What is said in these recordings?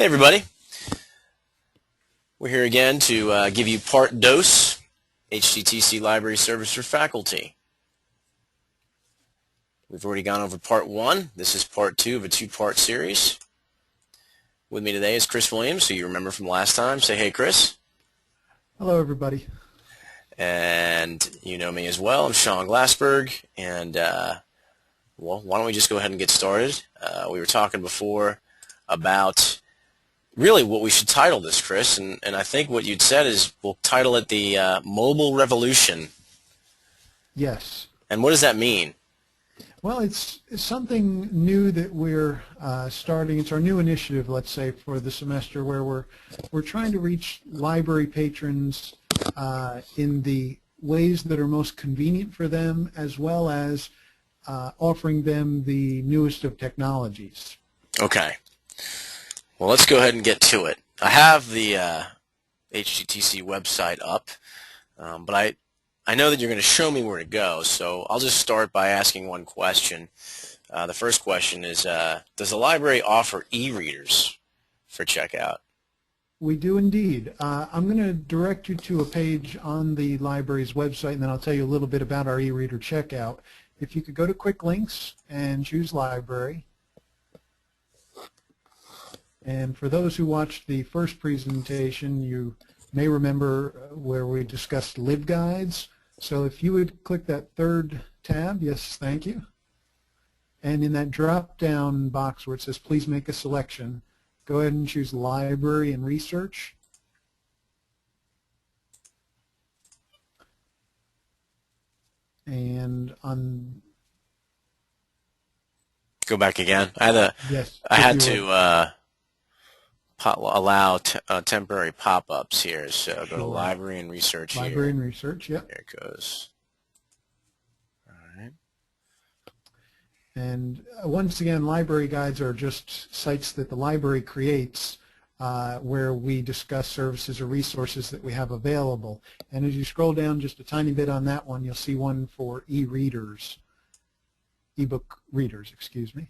Hey everybody, we're here again to give you part dose, HGTC library service for faculty. We've already gone over part 1. This is part 2 of a 2-part series. With me today is Chris Williams, who you remember from last time. Say hey, Chris. Hello everybody. And you know me as well. I'm Sean Glassberg, and well, why don't we just go ahead and get started. We were talking before about really what we should title this, Chris, and I think what you'd said is we'll title it the Mobile Revolution. Yes. And what does that mean? Well, it's something new that we're starting. It's our new initiative, let's say, for the semester, where we're trying to reach library patrons in the ways that are most convenient for them, as well as offering them the newest of technologies. Okay. Well, let's go ahead and get to it. I have the HGTC website up, but I know that you're going to show me where to go, so I'll just start by asking one question. The first question is, does the library offer e-readers for checkout? We do indeed. I'm going to direct you to a page on the library's website, and then I'll tell you a little bit about our e-reader checkout. If you could go to Quick Links and choose Library. And for those who watched the first presentation, you may remember where we discussed LibGuides. So if you would click that third tab, yes, thank you. And in that drop-down box where it says please make a selection, go ahead and choose Library and Research. And on... Go back again. I had to allow temporary pop-ups here, so go to Library and Research here. Library and Research, yep. There it goes. All right. And once again, library guides are just sites that the library creates where we discuss services or resources that we have available. And as you scroll down just a tiny bit on that one, you'll see one for e-readers, e-book readers, excuse me.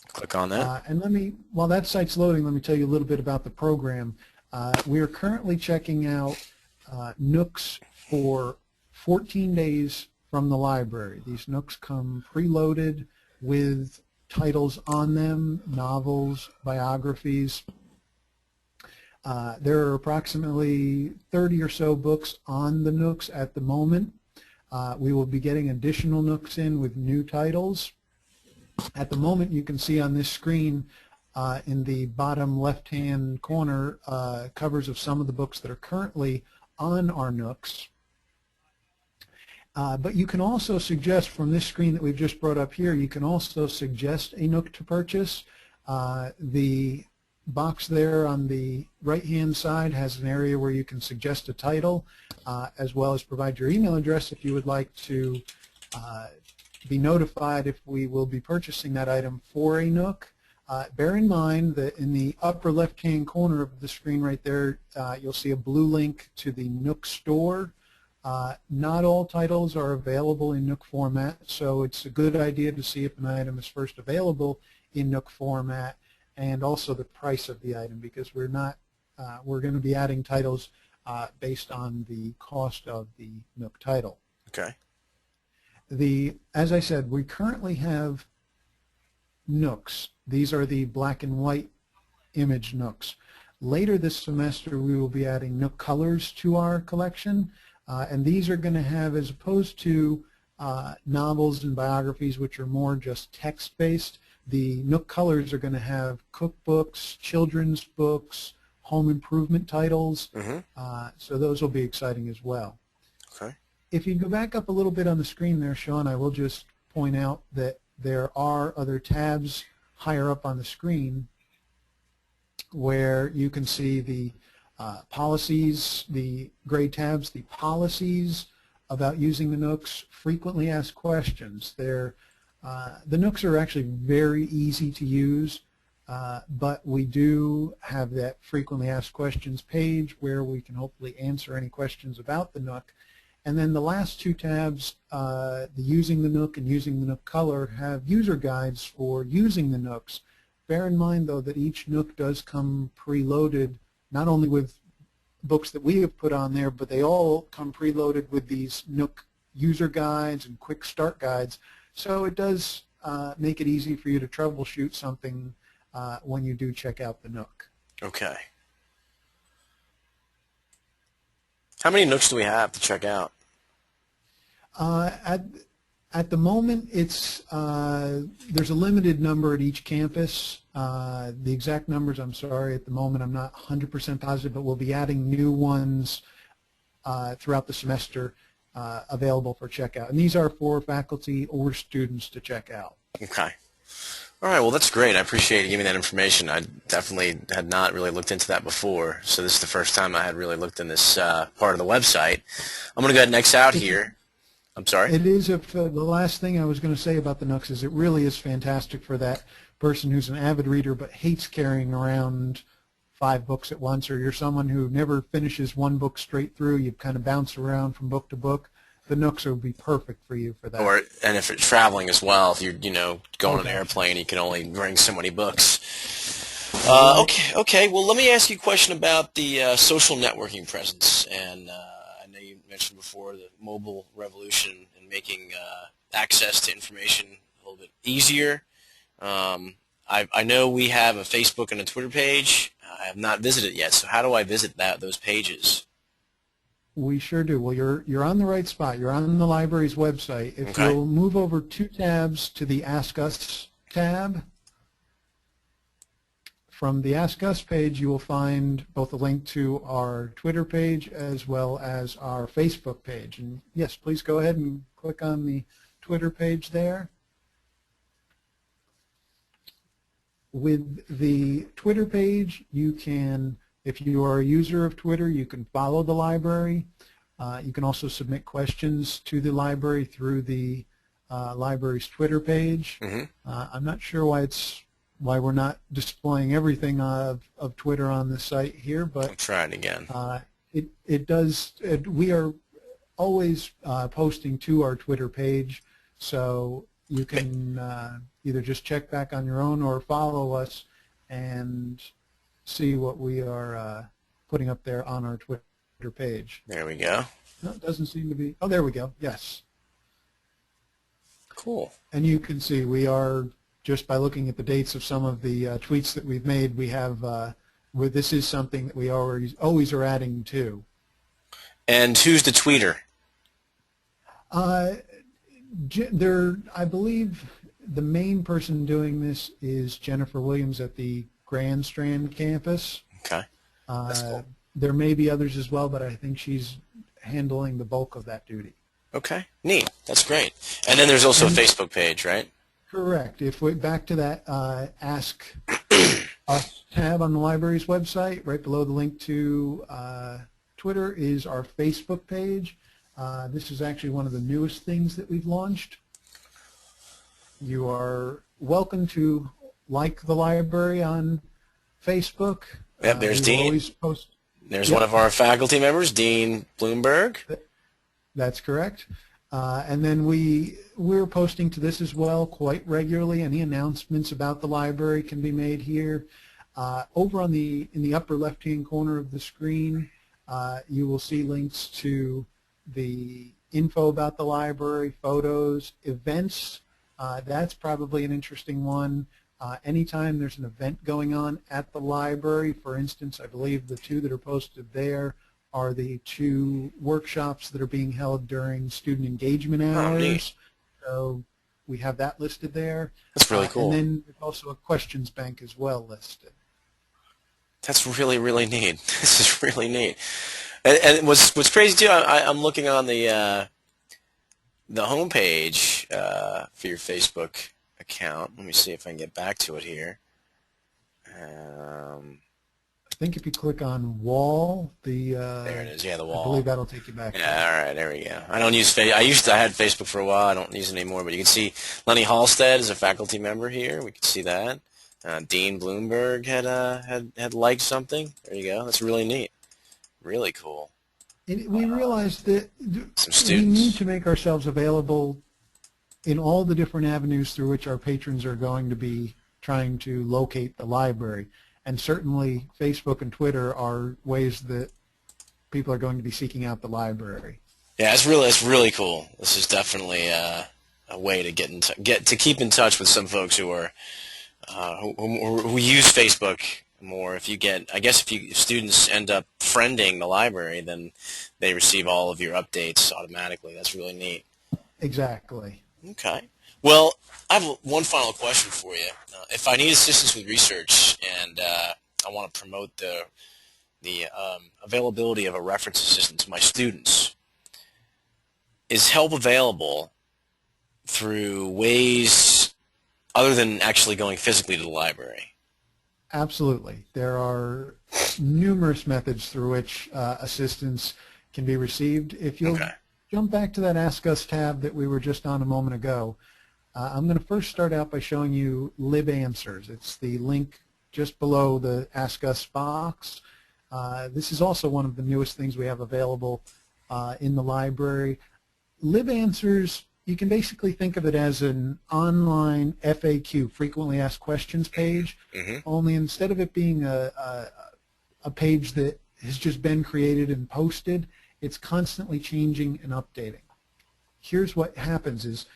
Click on that. And while that site's loading, let me tell you a little bit about the program. We are currently checking out Nooks for 14 days from the library. These Nooks come preloaded with titles on them, novels, biographies. There are approximately 30 or so books on the Nooks at the moment. We will be getting additional Nooks in with new titles. At the moment, you can see on this screen in the bottom left-hand corner covers of some of the books that are currently on our Nooks. But you can also suggest from this screen that we've just brought up here, you can also suggest a Nook to purchase. The box there on the right-hand side has an area where you can suggest a title, as well as provide your email address if you would like to be notified if we will be purchasing that item for a Nook. Bear in mind that in the upper left-hand corner of the screen right there, you'll see a blue link to the Nook store. Not all titles are available in Nook format, so it's a good idea to see if an item is first available in Nook format, and also the price of the item, because we're going to be adding titles based on the cost of the Nook title. Okay. As I said, we currently have Nooks. These are the black and white image Nooks. Later this semester, we will be adding Nook colors to our collection, and these are going to have, as opposed to novels and biographies, which are more just text-based, the Nook colors are going to have cookbooks, children's books, home improvement titles, so those will be exciting as well. Okay. If you go back up a little bit on the screen there, Sean, I will just point out that there are other tabs higher up on the screen where you can see the policies, the gray tabs, the policies about using the Nooks, frequently asked questions. The Nooks are actually very easy to use, but we do have that frequently asked questions page where we can hopefully answer any questions about the Nook. And then the last two tabs, the Using the Nook and Using the Nook Color, have user guides for using the Nooks. bear in mind, though, that each Nook does come preloaded, not only with books that we have put on there, but they all come preloaded with these Nook user guides and quick start guides. So it does make it easy for you to troubleshoot something when you do check out the Nook. Okay. How many Nooks do we have to check out? At the moment, it's there's a limited number at each campus. The exact numbers, I'm sorry, at the moment I'm not 100% positive, but we'll be adding new ones throughout the semester available for checkout. And these are for faculty or students to check out. Okay. All right, well, that's great. I appreciate you giving me that information. I definitely had not really looked into that before, so this is the first time I had really looked in this part of the website. I'm going to go ahead and X out here. I'm sorry? It is, the last thing I was going to say about the Nooks is it really is fantastic for that person who's an avid reader but hates carrying around 5 books at once, or you're someone who never finishes one book straight through, you kind of bounce around from book to book. The Nooks would be perfect for you for that. And if you're traveling as well, if you're going on an airplane, you can only bring so many books. Okay. Well, let me ask you a question about the social networking presence. And I know you mentioned before the mobile revolution and making access to information a little bit easier. I know we have a Facebook and a Twitter page. I have not visited it yet. So how do I visit those pages? We sure do. Well, you're on the right spot. You're on the library's website. If you'll move over 2 tabs to the Ask Us tab, from the Ask Us page, you will find both a link to our Twitter page as well as our Facebook page. And yes, please go ahead and click on the Twitter page there. With the Twitter page, you can, if you are a user of Twitter, you can follow the library. You can also submit questions to the library through the library's Twitter page. I'm not sure why we're not displaying everything of Twitter on the site here, but I'll try it again. We are always posting to our Twitter page, so you can either just check back on your own or follow us and see what we are putting up there on our Twitter page. There we go. No, it doesn't seem to be. Oh, there we go. Yes. Cool. And you can see we are, just by looking at the dates of some of the tweets that we've made, we have, this is something that we always are adding to. And who's the tweeter? I believe the main person doing this is Jennifer Williams at the Grand Strand campus. Okay. That's cool. There may be others as well, but I think she's handling the bulk of that duty. Okay. Neat. That's great. And then there's also a Facebook page, right? Correct. If we back to that Ask Us tab on the library's website, right below the link to Twitter is our Facebook page. This is actually one of the newest things that we've launched. You are welcome to like the library on Facebook. Yep, there's Dean. There's one of our faculty members, Dean Bloomberg. That's correct. And then we're posting to this as well quite regularly. Any announcements about the library can be made here. Over in the upper left-hand corner of the screen, you will see links to the info about the library, photos, events. That's probably an interesting one. Anytime there's an event going on at the library, for instance, I believe the 2 that are posted there are the 2 workshops that are being held during student engagement hours. So we have that listed there. That's really cool. And then there's also a questions bank as well listed. That's really, really neat. This is really neat. And what's crazy too, I'm looking on the homepage for your Facebook account. Let me see if I can get back to it here. I think if you click on wall, there it is. Yeah, the wall. I believe that'll take you back. Yeah, all right, there we go. I don't use Facebook. I had Facebook for a while. I don't use it anymore. But you can see Lenny Halstead is a faculty member here. We can see that. Dean Bloomberg had liked something. There you go. That's really neat. Really cool. We realized that some students. We need to make ourselves available in all the different avenues through which our patrons are going to be trying to locate the library. And certainly Facebook and Twitter are ways that people are going to be seeking out the library. Yeah, it's really cool. This is definitely a way to get to keep in touch with some folks who are who use Facebook more. If students end up friending the library, then they receive all of your updates automatically. That's really neat. Exactly. Okay. Well, I have one final question for you. If I need assistance with research and I want to promote the availability of a reference assistant to my students, is help available through ways other than actually going physically to the library? Absolutely. There are numerous methods through which assistance can be received. If you'll jump back to that Ask Us tab that we were just on a moment ago, I'm going to first start out by showing you LibAnswers. It's the link just below the Ask Us box. This is also one of the newest things we have available in the library. LibAnswers, you can basically think of it as an online FAQ, frequently asked questions page, only instead of it being a page that has just been created and posted, it's constantly changing and updating. Here's what happens is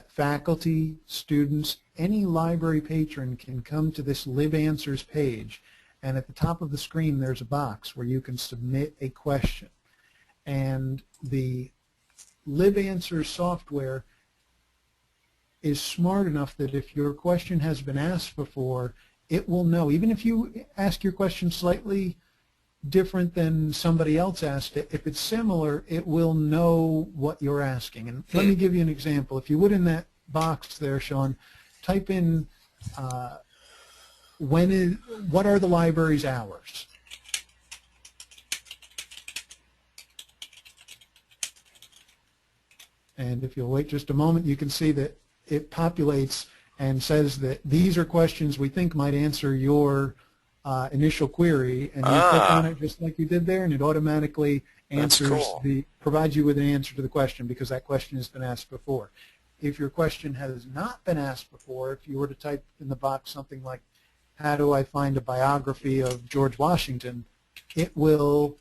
faculty, students, any library patron can come to this LibAnswers page, and at the top of the screen there's a box where you can submit a question. And the LibAnswers software is smart enough that if your question has been asked before, it will know. Even if you ask your question slightly different than somebody else asked it, if it's similar, it will know what you're asking. And let me give you an example. If you would, in that box there, Sean, type in what are the library's hours? And if you'll wait just a moment, you can see that it populates and says that these are questions we think might answer your initial query, and you click on it just like you did there, and it automatically answers provides you with an answer to the question because that question has been asked before. If your question has not been asked before, if you were to type in the box something like, how do I find a biography of George Washington, it will,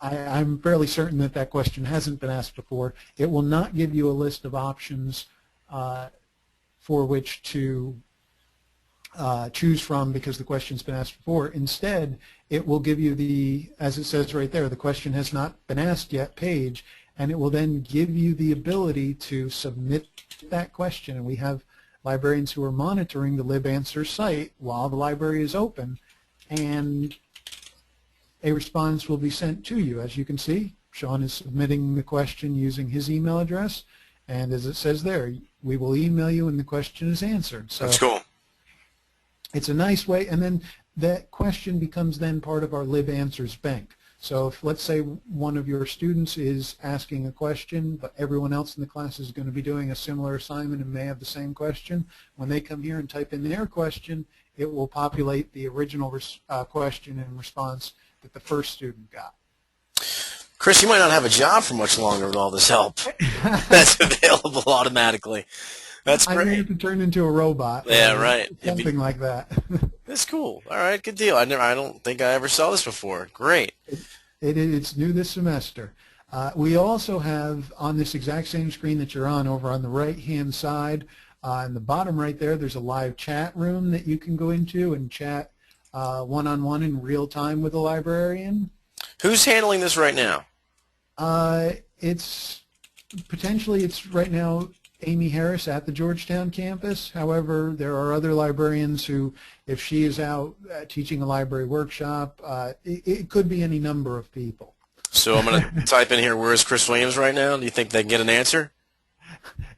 I'm fairly certain that that question hasn't been asked before. It will not give you a list of options for which to choose from because the question's been asked before. Instead, it will give you the, as it says right there, the question has not been asked yet page, and it will then give you the ability to submit that question. And we have librarians who are monitoring the LibAnswers site while the library is open, and a response will be sent to you. As you can see, Sean is submitting the question using his email address, and as it says there, we will email you when the question is answered. So that's cool. It's a nice way, and then that question becomes then part of our LibAnswers bank. So if, let's say, one of your students is asking a question, but everyone else in the class is going to be doing a similar assignment and may have the same question, when they come here and type in their question, it will populate the original question and response that the first student got. Chris, you might not have a job for much longer with all this help that's available automatically. That's great. I may have to turn into a robot. Yeah, right. Something like that. That's cool. All right, good deal. I don't think I ever saw this before. Great. It's new this semester. We also have on this exact same screen that you're on over on the right-hand side, in the bottom right there, there's a live chat room that you can go into and chat one-on-one in real time with a librarian. Who's handling this right now? It's right now Amy Harris at the Georgetown campus. However, there are other librarians who, if she is out teaching a library workshop, it could be any number of people. So I'm going to type in here, where is Chris Williams right now? Do you think they can get an answer?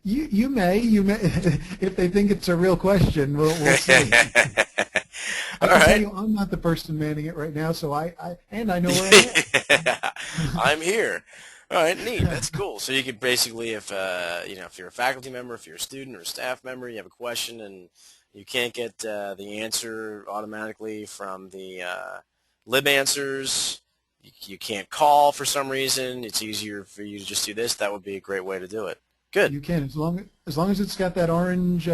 You may. If they think it's a real question, we'll see. All right. Tell you, I'm not the person manning it right now, so I know where I am. I'm here. All right, neat. That's cool. So you could basically, if if you're a faculty member, if you're a student or a staff member, you have a question and you can't get the answer automatically from the LibAnswers, you can't call for some reason. It's easier for you to just do this. That would be a great way to do it. Good. You can, as long as it's got that orange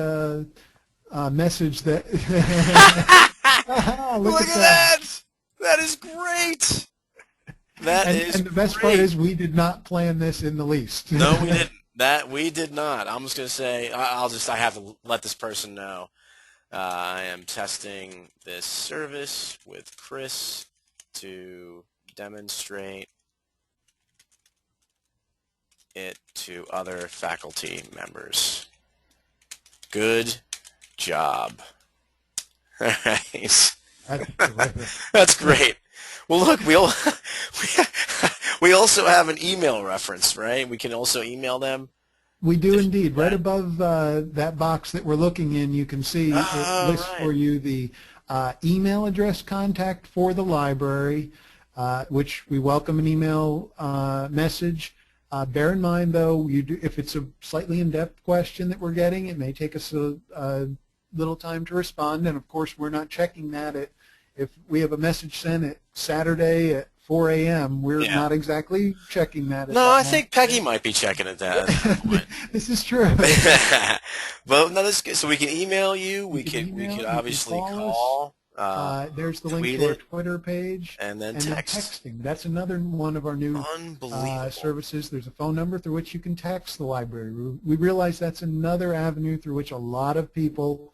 message that. Look Look at at that. that! That is great. That is And the best part great. is we did not plan this in the least. No, we didn't. That we did not. I'm just gonna say I have to let this person know. I am testing this service with Chris to demonstrate it to other faculty members. Good job. All right. That's terrific. That's great. Well, look, we also have an email reference, right? We can also email them. We do indeed. Right That. above that box that we're looking in, you can see it Oh, lists right. for you the email address contact for the library, which we welcome an email message. Bear in mind, though, if it's a slightly in-depth question that we're getting, it may take us a little time to respond. And, of course, we're not checking that. If we have a message sent at Saturday at 4 a.m., we're Yeah. not exactly checking that. No, I think Peggy might be checking at that point. This is true. But no, that's good. So we can email you. We can could email, you can obviously call call. There's the link tweet to our it, Twitter page. and then And then text. texting. That's another one of our new Unbelievable. services. There's a phone number through which you can text the library. We realize that's another avenue through which a lot of people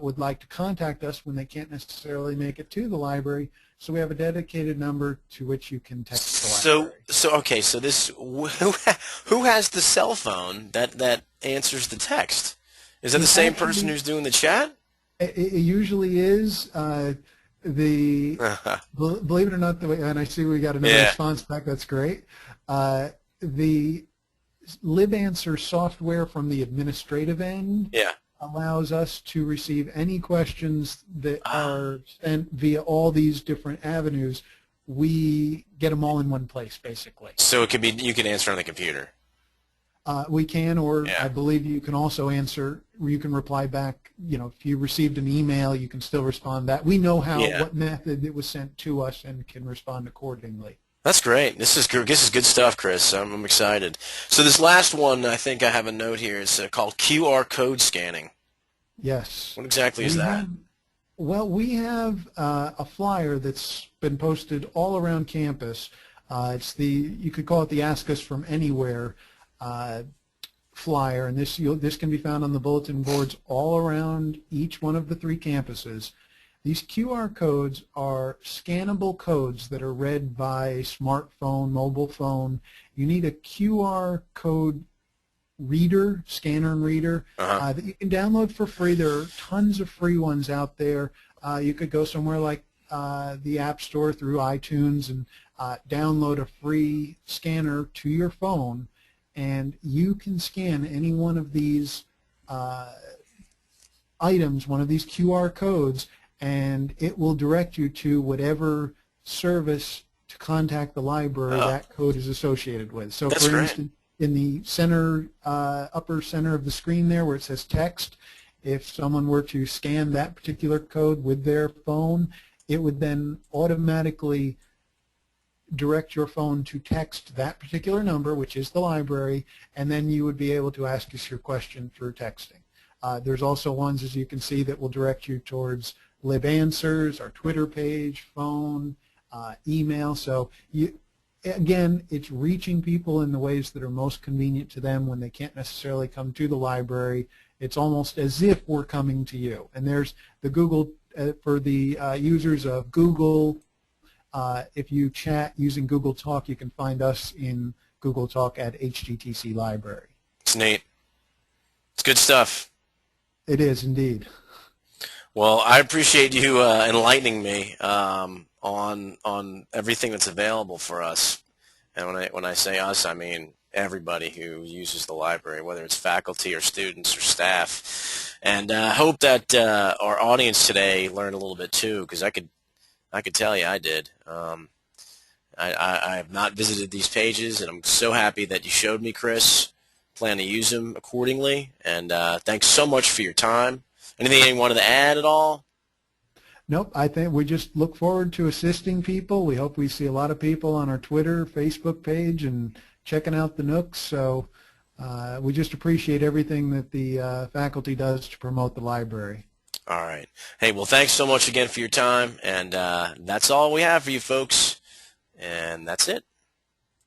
would like to contact us when they can't necessarily make it to the library. So we have a dedicated number to which you can text the library. Okay. So this who has the cell phone that answers the text? Is that the same person who's doing the chat? It usually is. Believe it or not, and I see we got another response back. That's great. The LibAnswer software from the administrative end allows us to receive any questions that are sent via all these different avenues. We get them all in one place, basically. So it could be you can answer on the computer. We can, or I believe you can also answer. You can reply back. You know, if you received an email, you can still respond that. We know what method it was sent to us and can respond accordingly. That's great. This is good stuff, Chris. I'm excited. So this last one, I think I have a note here. It's called QR code scanning. Yes. What exactly is that? We have a flyer that's been posted all around campus. You could call it the Ask Us From Anywhere flyer, and this can be found on the bulletin boards all around each one of the 3 campuses. These QR codes are scannable codes that are read by smartphone, mobile phone. You need a QR code reader, scanner and reader, that you can download for free. There are tons of free ones out there. You could go somewhere like the App Store through iTunes and download a free scanner to your phone, and you can scan any one of these items, one of these QR codes, and it will direct you to whatever service to contact the library that code is associated with. So, for instance, in the center, upper center of the screen there where it says text, if someone were to scan that particular code with their phone, it would then automatically direct your phone to text that particular number, which is the library, and then you would be able to ask us your question through texting. There's also ones, as you can see, that will direct you towards LibAnswers, our Twitter page, phone, email. So again, it's reaching people in the ways that are most convenient to them when they can't necessarily come to the library. It's almost as if we're coming to you. And there's the Google, for the users of Google, if you chat using Google Talk, you can find us in Google Talk at HGTC Library. It's neat. It's good stuff. It is indeed. Well, I appreciate you enlightening me on everything that's available for us. And when I say us, I mean everybody who uses the library, whether it's faculty or students or staff. And I hope that our audience today learned a little bit too, because I could tell you I did. I have not visited these pages, and I'm so happy that you showed me, Chris. Plan to use them accordingly. And thanks so much for your time. Anything you wanted to add at all? Nope. I think we just look forward to assisting people. We hope we see a lot of people on our Twitter, Facebook page, and checking out the Nooks. So We just appreciate everything that the faculty does to promote the library. All right. Hey, well, thanks so much again for your time, and that's all we have for you folks, and that's it.